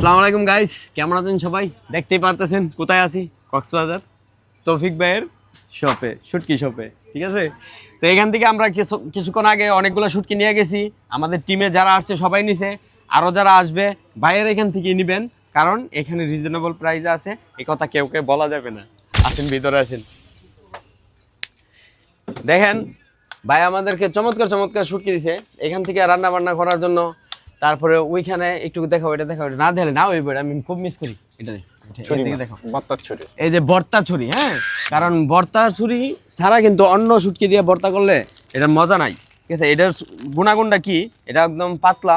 আসসালামু আলাইকুম গাইস, কেমন আছেন সবাই? দেখতেই পারতেছেন কোথায় আছি, কক্সবাজার তৌফিক ভাইয়ের শপে, শুটকি শপে। ঠিক আছে, তো এখান থেকে আমরা কিছুক্ষণ আগে অনেকগুলো শুটকি নিয়ে গেছি। আমাদের টিমে যারা আসছে সবাই নিছে, আরও যারা আসবে ভাইয়ের এখান থেকে নেবেন, কারণ এখানে রিজনেবল প্রাইস আছে। এই কথা কেউ বলা যাবে না। আসেন ভিতরে আসেন, দেখেন ভাই আমাদেরকে চমৎকার চমৎকার শুটকি দিছে এখান থেকে রান্না বান্না করার জন্য। তারপরে ওইখানে একটু দেখাও, এটা দেখাও, এটা না দিলে না ওই বই আমি খুব মিস করি। এটা দেখো, ভর্তার ছুরি, এই যে ভর্তা ছুরি। হ্যাঁ, কারণ ভর্তার ছুরি ছাড়া কিন্তু অন্য শুটকি দিয়ে ভর্তা করলে এটার মজা নাই। ঠিক আছে, এটার গুণাগুণটা কি, এটা একদম পাতলা।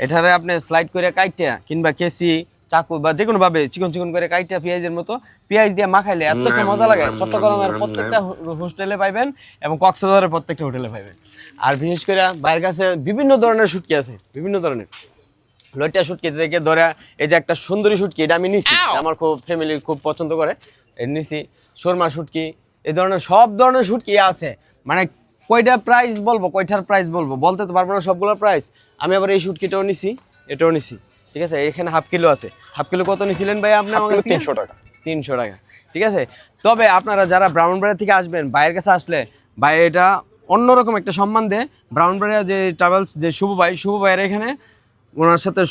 এটারে আপনি স্লাইড করে কাইটা কিংবা কেসি চাকু বা যে কোনো ভাবে চিকন চিকন করে কাইটা পেঁয়াজের মতো পেঁয়াজ দিয়ে মাখাইলে এত মজা লাগে। চট্টগ্রামের প্রত্যেকটা হোস্টেলে পাইবেন এবং কক্সবাজারের প্রত্যেকটা হোটেলে পাইবেন। আর বিশেষ করে বাইরের কাছে বিভিন্ন ধরনের শুটকি আছে, বিভিন্ন ধরনের লইটা শুটকি থেকে ধরে এই যে একটা সুন্দরী শুটকি, এটা আমি নিছি, আমার খুব ফ্যামিলি খুব পছন্দ করে, নিছি। সুরমা শুটকি, এই ধরনের সব ধরনের শুটকি আছে। মানে কয়টা প্রাইস বলবো, কয়টার প্রাইস বলবো, বলতে তো পারবো না সবগুলোর প্রাইস। আমি আবার এই শুটকিটাও নিছি, এটাও নিছি। ঠিক আছে, এখানে হাফ কিলো আছে। হাফ কিলো কত নিছিলেন ভাই আপনি? আমাকে 300 টাকা। 300 টাকা। ঠিক আছে, তবে আপনারা যারা ব্রাহ্মণবাড়িয়া থেকে আসবেন, বাইরের কাছে আসলে ভাই এটা অন্যরকম একটা সম্মান দেয়। ব্রাহ্মণবাড়িয়া যে ট্রাভেলস, যে শুভ ভাইয়ের এখানে ওনার সাথে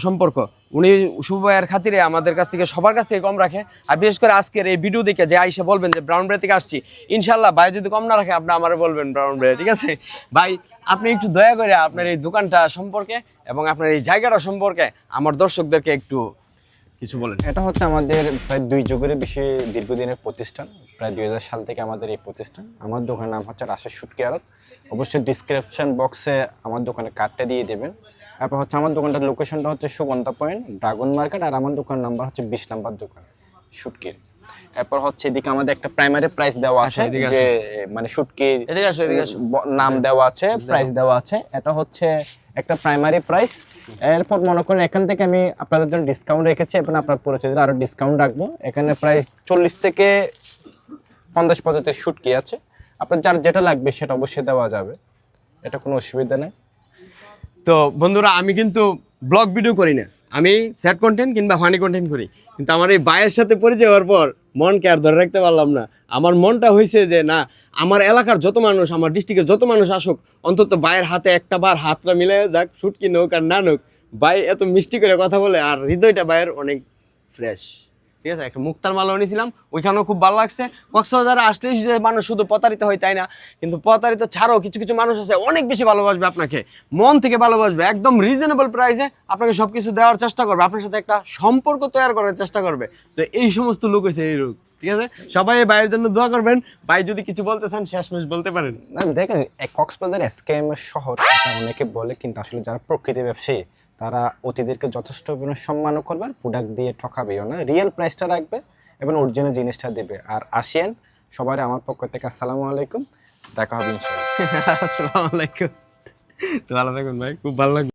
সম্পর্ক, উনি শুভ ভাইয়ের খাতিরে আমাদের কাছ থেকে সবার কাছ থেকে কম রাখে। আর বিশেষ করে আজকের এই ভিডিও দেখে যে আইসা বলবেন যে ব্রাউনবাড়িয়া থেকে আসছি, ইনশাল্লাহ ভাই যদি কম না রাখে আপনি আমারে বলবেন ব্রাউনবাড়িয়া। ঠিক আছে ভাই, আপনি একটু দয়া করে আপনার এই দোকানটা সম্পর্কে এবং আপনার এই জায়গাটা সম্পর্কে আমার দর্শকদেরকে একটু কিছু বলেন। এটা হচ্ছে আমাদের প্রায় 2 যুগের বেশি দীর্ঘদিনের প্রতিষ্ঠান। প্রায় 2000 সাল থেকে আমাদের এই প্রতিষ্ঠান। আমার দোকানের নাম হচ্ছে রাশেদ শুটকি আড়ত। অবশ্যই ডিসক্রিপশন বক্সে আমার দোকানের কার্ডটা দিয়ে দেবেন। তারপর হচ্ছে আমার দোকানটার লোকেশনটা হচ্ছে সুগন্ধা পয়েন্ট, ড্রাগন মার্কেট। আর আমার দোকান নাম্বার হচ্ছে 20 নাম্বার দোকান শুটকির। এরপর হচ্ছে এদিকে আমাদের একটা প্রাইমারি প্রাইস দেওয়া আছে, যে মানে শুটকির নাম দেওয়া আছে, প্রাইস দেওয়া আছে। এটা হচ্ছে একটা প্রাইমারি প্রাইস। এরপর মনে করেন এখান থেকে আমি আপনাদের জন্য ডিসকাউন্ট রেখেছি এবং আপনার পরিচয়দের আরো ডিসকাউন্ট রাখবো। এখানে প্রায় 40 থেকে 50 পর্যন্ত শুটকি আছে। আপনার যার যেটা লাগবে সেটা অবশ্যই দেওয়া যাবে, এটা কোনো অসুবিধা নেই। তো বন্ধুরা, আমি কিন্তু ব্লগ ভিডিও করি না, আমি স্যাড কন্টেন্ট কিংবা ফানি কন্টেন্ট করি। কিন্তু আমার এই ভাইয়ের সাথে পরিচয় হওয়ার পর মনকে আর ধরে রাখতে পারলাম না। আমার মনটা হয়েছে যে না, আমার এলাকার যত মানুষ, আমার ডিস্ট্রিক্টের যত মানুষ আসুক, অন্তত ভাইয়ের হাতে একটা বার হাতটা মিলে যাক, শুটকি নোক আর না নোক, ভাই এত মিষ্টি করে কথা বলে আর হৃদয়টা ভাইয়ের অনেক ফ্রেশ। ঠিক আছে, একটা মুক্তার মালাও নিয়েছিলাম, ওইখানেও খুব ভালো লাগছে। কক্সবাজারে আসলেই যে মানুষ শুধু প্রতারিত হয় তাই না, কিন্তু প্রতারিত ছাড়াও কিছু কিছু মানুষ আছে অনেক বেশি ভালোবাসবে আপনাকে, মন থেকে ভালোবাসবে, একদম রিজনেবল প্রাইসে আপনাকে সব কিছু দেওয়ার চেষ্টা করবে, আপনার সাথে একটা সম্পর্ক তৈরি করার চেষ্টা করবে। তো এই সমস্ত লোক হয়েছে এই লোক। ঠিক আছে, সবাই ভাইয়ের জন্য দোয়া করবেন। ভাই যদি কিছু বলতে চান শেষমেশ বলতে পারেন। না দেখেন, কক্সবাজার স্ক্যাম শহর অনেকে বলে, কিন্তু আসলে যারা প্রকৃতি ব্যবসায়ী তারা অতিথিদেরকে যথেষ্ট সম্মানও করবে, প্রোডাক্ট দিয়ে ঠকাবেও না, রিয়েল প্রাইসটা রাখবে এবং অরিজিনাল জিনিসটা দেবে। আর আসিয়েন সবাই আমার পক্ষ থেকে আসসালামু আলাইকুম, দেখা হবে ইনশাআল্লাহ। আসসালামু আলাইকুম। তো ভালো থাকুন ভাই, খুব ভালো লাগবে।